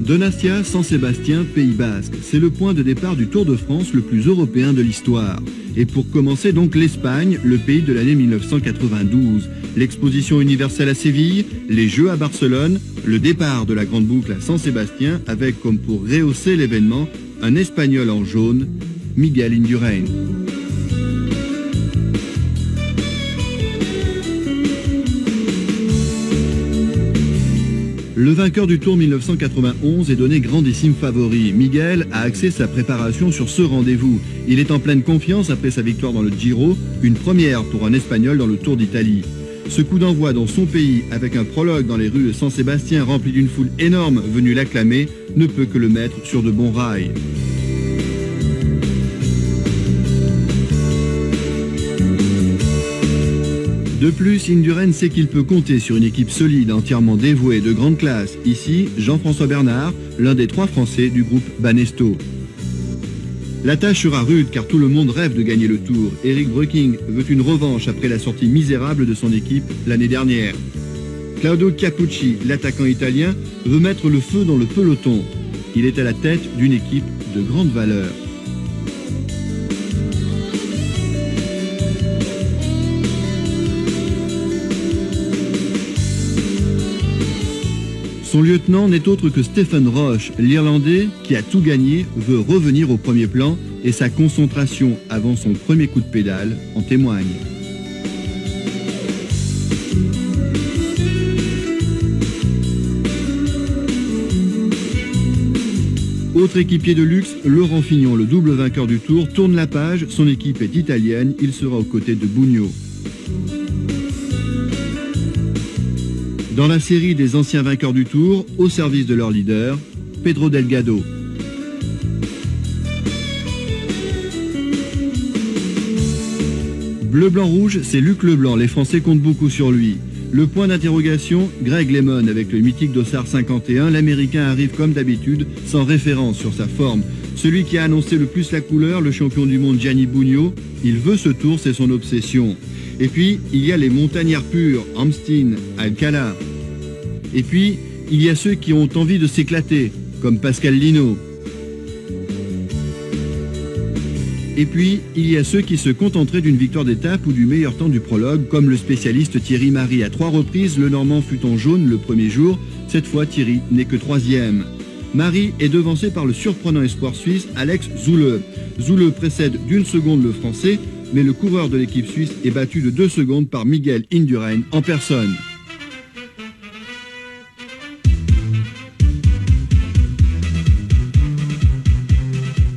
Donostia, San Sébastien, Pays Basque. C'est le point de départ du Tour de France le plus européen de l'histoire. Et pour commencer donc l'Espagne, le pays de l'année 1992. L'exposition universelle à Séville, les Jeux à Barcelone, le départ de la Grande Boucle à San Sébastien avec comme pour rehausser l'événement un Espagnol en jaune, Miguel Indurain. Le vainqueur du Tour 1991 est donné grandissime favori. Miguel a axé sa préparation sur ce rendez-vous. Il est en pleine confiance après sa victoire dans le Giro, une première pour un Espagnol dans le Tour d'Italie. Ce coup d'envoi dans son pays, avec un prologue dans les rues de San Sébastien rempli d'une foule énorme venue l'acclamer, ne peut que le mettre sur de bons rails. De plus, Indurain sait qu'il peut compter sur une équipe solide, entièrement dévouée, de grande classe. Ici, Jean-François Bernard, l'un des 3 Français du groupe Banesto. La tâche sera rude car tout le monde rêve de gagner le Tour. Eric Breking veut une revanche après la sortie misérable de son équipe l'année dernière. Claudio Chiappucci, l'attaquant italien, veut mettre le feu dans le peloton. Il est à la tête d'une équipe de grande valeur. Son lieutenant n'est autre que Stephen Roche, l'Irlandais qui a tout gagné, veut revenir au premier plan et sa concentration avant son premier coup de pédale en témoigne. Autre équipier de luxe, Laurent Fignon, le double vainqueur du Tour, tourne la page, son équipe est italienne, il sera aux côtés de Bugno. Dans la série des anciens vainqueurs du Tour, au service de leur leader, Pedro Delgado. Bleu-blanc-rouge, c'est Luc Leblanc, les Français comptent beaucoup sur lui. Le point d'interrogation, Greg LeMond avec le mythique Dossard 51, l'Américain arrive comme d'habitude sans référence sur sa forme. Celui qui a annoncé le plus la couleur, le champion du monde Gianni Bugno, il veut ce Tour, c'est son obsession. Et puis, il y a les montagnards purs, Amstin, Alcala. Et puis, il y a ceux qui ont envie de s'éclater, comme Pascal Lino. Et puis, il y a ceux qui se contenteraient d'une victoire d'étape ou du meilleur temps du prologue, comme le spécialiste Thierry Marry. À 3 reprises, le Normand fut en jaune le premier jour. Cette fois, Thierry n'est que 3e. Marry est devancé par le surprenant espoir suisse Alex Zülle. Zülle précède d'1 seconde le Français, mais le coureur de l'équipe suisse est battu de 2 secondes par Miguel Indurain en personne.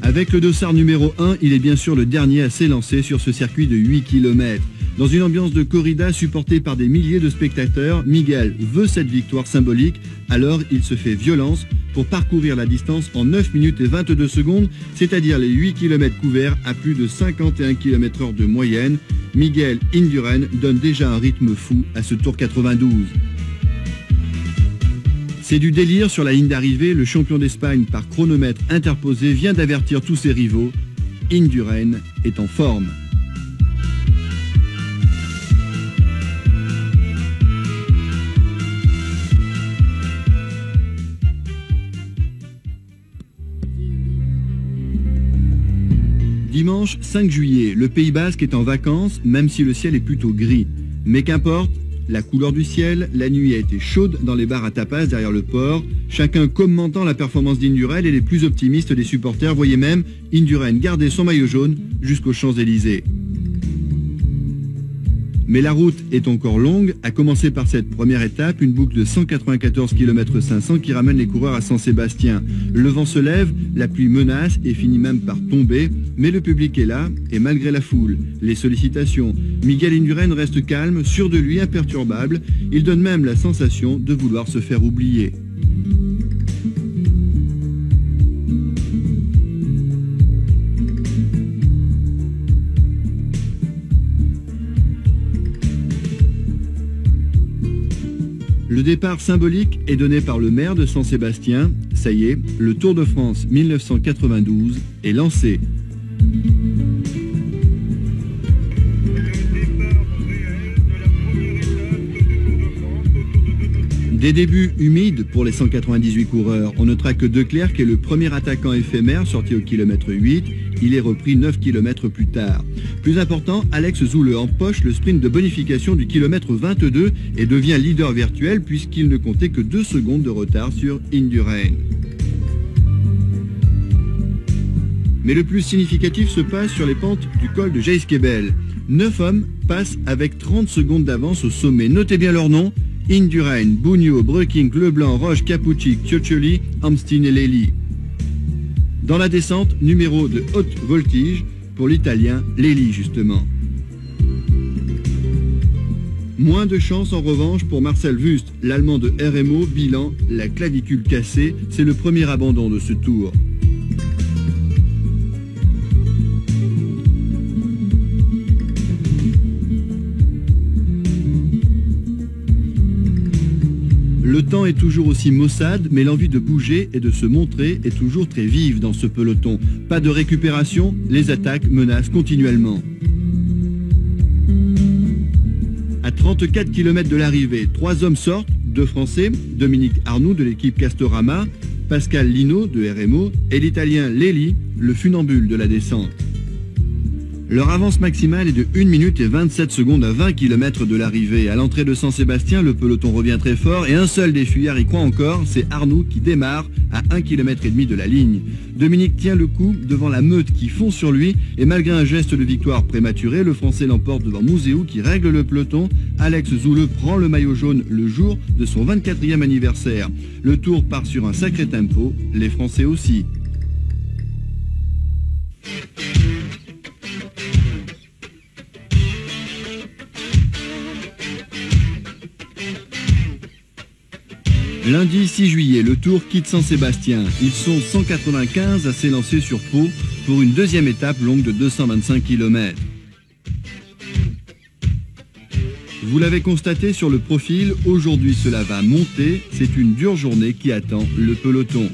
Avec le dossard numéro 1, il est bien sûr le dernier à s'élancer sur ce circuit de 8 km. Dans une ambiance de corrida supportée par des milliers de spectateurs, Miguel veut cette victoire symbolique, alors il se fait violence pour parcourir la distance en 9 minutes et 22 secondes, c'est-à-dire les 8 km couverts à plus de 51 km/h de moyenne. Miguel Indurain donne déjà un rythme fou à ce Tour 92. C'est du délire sur la ligne d'arrivée, le champion d'Espagne par chronomètre interposé vient d'avertir tous ses rivaux. Indurain est en forme. Dimanche 5 juillet, le Pays Basque est en vacances, même si le ciel est plutôt gris. Mais qu'importe, la couleur du ciel, la nuit a été chaude dans les bars à tapas derrière le port, chacun commentant la performance d'Indurain et les plus optimistes des supporters voyaient même Indurain garder son maillot jaune jusqu'aux Champs-Élysées. Mais la route est encore longue, à commencer par cette première étape, une boucle de 194 km 500 qui ramène les coureurs à San Sébastien. Le vent se lève, la pluie menace et finit même par tomber, mais le public est là, et malgré la foule, les sollicitations, Miguel Indurain reste calme, sûr de lui, imperturbable, il donne même la sensation de vouloir se faire oublier. Le départ symbolique est donné par le maire de San Sébastien. Ça y est, le Tour de France 1992 est lancé. Des débuts humides pour les 198 coureurs. On notera que Declercq est le premier attaquant éphémère sorti au kilomètre 8. Il est repris 9 km plus tard. Plus important, Alex Zülle empoche le sprint de bonification du kilomètre 22 et devient leader virtuel puisqu'il ne comptait que 2 secondes de retard sur Indurain. Mais le plus significatif se passe sur les pentes du col de Geiskebel. 9 hommes passent avec 30 secondes d'avance au sommet. Notez bien leurs noms: Indurain, Bugno, Breukink, Leblanc, Roche, Capucci, Cioccioli, Amstin et Lely. Dans la descente, numéro de haute voltige pour l'Italien Lely justement. Moins de chance en revanche pour Marcel Wüst, l'Allemand de RMO, bilan la clavicule cassée. C'est le premier abandon de ce tour. Le temps est toujours aussi maussade, mais l'envie de bouger et de se montrer est toujours très vive dans ce peloton. Pas de récupération, les attaques menacent continuellement. À 34 km de l'arrivée, 3 hommes sortent, 2 Français, Dominique Arnoux de l'équipe Castorama, Pascal Lino de RMO et l'Italien Lely, le funambule de la descente. Leur avance maximale est de 1 minute et 27 secondes à 20 km de l'arrivée. À l'entrée de Saint-Sébastien, le peloton revient très fort et un seul des fuyards y croit encore, c'est Arnoux qui démarre à 1,5 km de la ligne. Dominique tient le coup devant la meute qui fond sur lui et malgré un geste de victoire prématuré, le Français l'emporte devant Museeuw qui règle le peloton. Alex Zülle prend le maillot jaune le jour de son 24e anniversaire. Le tour part sur un sacré tempo, les Français aussi. Lundi 6 juillet, le Tour quitte Saint-Sébastien. Ils sont 195 à s'élancer sur Pau pour une deuxième étape longue de 225 km. Vous l'avez constaté sur le profil, aujourd'hui cela va monter. C'est une dure journée qui attend le peloton.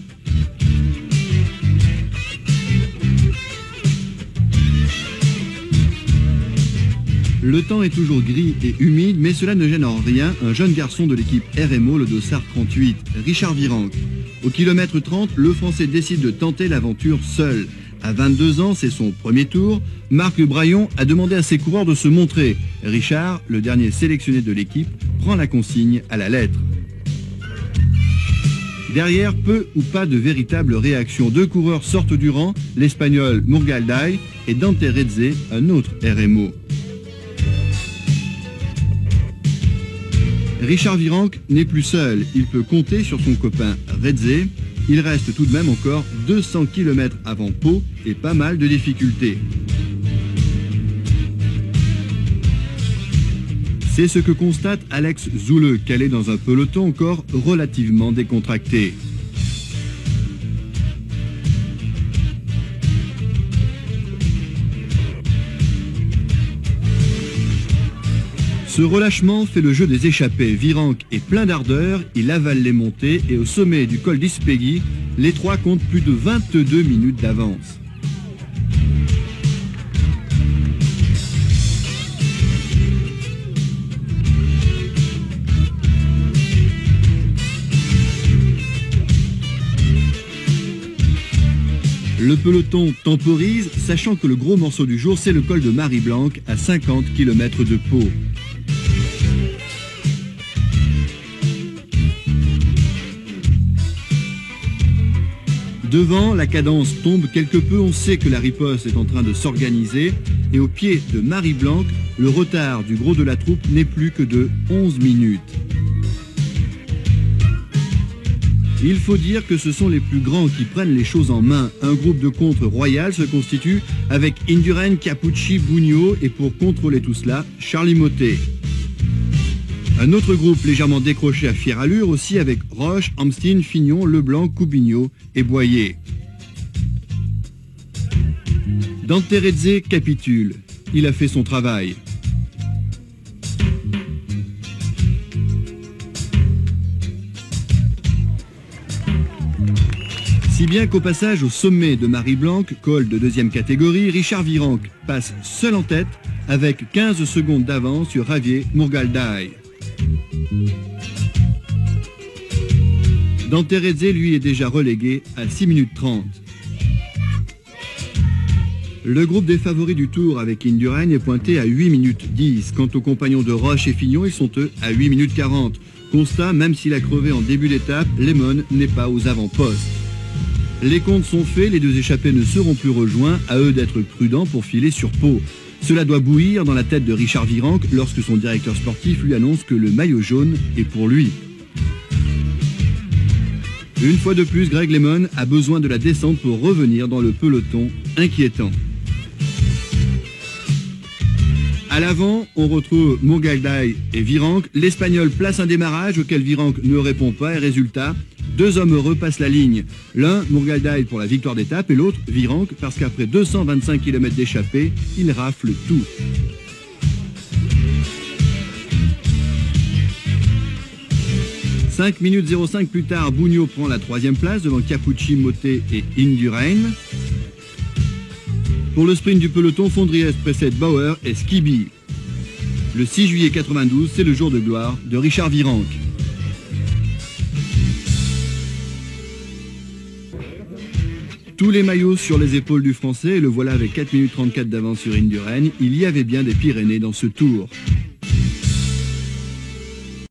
Le temps est toujours gris et humide, mais cela ne gêne en rien un jeune garçon de l'équipe RMO, le dossard 38, Richard Virenque. Au kilomètre 30, le Français décide de tenter l'aventure seul. À 22 ans, c'est son premier tour. Marc Braillon a demandé à ses coureurs de se montrer. Richard, le dernier sélectionné de l'équipe, prend la consigne à la lettre. Derrière, peu ou pas de véritable réaction. 2 coureurs sortent du rang, l'Espagnol Murgalday et Dante Redze, un autre RMO. Richard Virenque n'est plus seul, il peut compter sur son copain Redze. Il reste tout de même encore 200 km avant Pau et pas mal de difficultés. C'est ce que constate Alex Zülle, calé dans un peloton encore relativement décontracté. Ce relâchement fait le jeu des échappées. Virenque est plein d'ardeur, il avale les montées et au sommet du col d'Ispegui, les trois comptent plus de 22 minutes d'avance. Le peloton temporise, sachant que le gros morceau du jour, c'est le col de Marie-Blanque à 50 km de Pau. Devant, la cadence tombe quelque peu, on sait que la riposte est en train de s'organiser et au pied de Marie-Blanque, le retard du gros de la troupe n'est plus que de 11 minutes. Il faut dire que ce sont les plus grands qui prennent les choses en main. Un groupe de contre royal se constitue avec Indurain, Capucci, Bugno et pour contrôler tout cela, Charlie Mottet. Un autre groupe légèrement décroché à fière allure aussi avec Roche, Amstin, Fignon, Leblanc, Coubigno et Boyer. Dante Redze capitule. Il a fait son travail. Si bien qu'au passage au sommet de Marie-Blanque, col de deuxième catégorie, Richard Virenque passe seul en tête avec 15 secondes d'avance sur Javier Murgalday. Dante Redze, lui, est déjà relégué à 6 minutes 30. Le groupe des favoris du Tour avec Indurain est pointé à 8 minutes 10. Quant aux compagnons de Roche et Fignon, ils sont eux à 8 minutes 40. Constat, même s'il a crevé en début d'étape, Lemon n'est pas aux avant-postes. Les comptes sont faits, les deux échappés ne seront plus rejoints, à eux d'être prudents pour filer sur Pau. Cela doit bouillir dans la tête de Richard Virenque lorsque son directeur sportif lui annonce que le maillot jaune est pour lui. Une fois de plus, Greg LeMond a besoin de la descente pour revenir dans le peloton inquiétant. À l'avant, on retrouve Mourgaldai et Virenque. L'Espagnol place un démarrage auquel Virenque ne répond pas et résultat, deux hommes heureux passent la ligne. L'un, Mourgaldai pour la victoire d'étape et l'autre, Virenque, parce qu'après 225 km d'échappée, il rafle tout. « 5 minutes 05 plus tard, Bugno prend la 3e place devant Capucci, Motet et Indurain. Pour le sprint du peloton, Fondriès précède Bauer et Skiby. Le 6 juillet 92, c'est le jour de gloire de Richard Virenque. Tous les maillots sur les épaules du Français, et le voilà avec 4 minutes 34 d'avance sur Indurain. Il y avait bien des Pyrénées dans ce tour.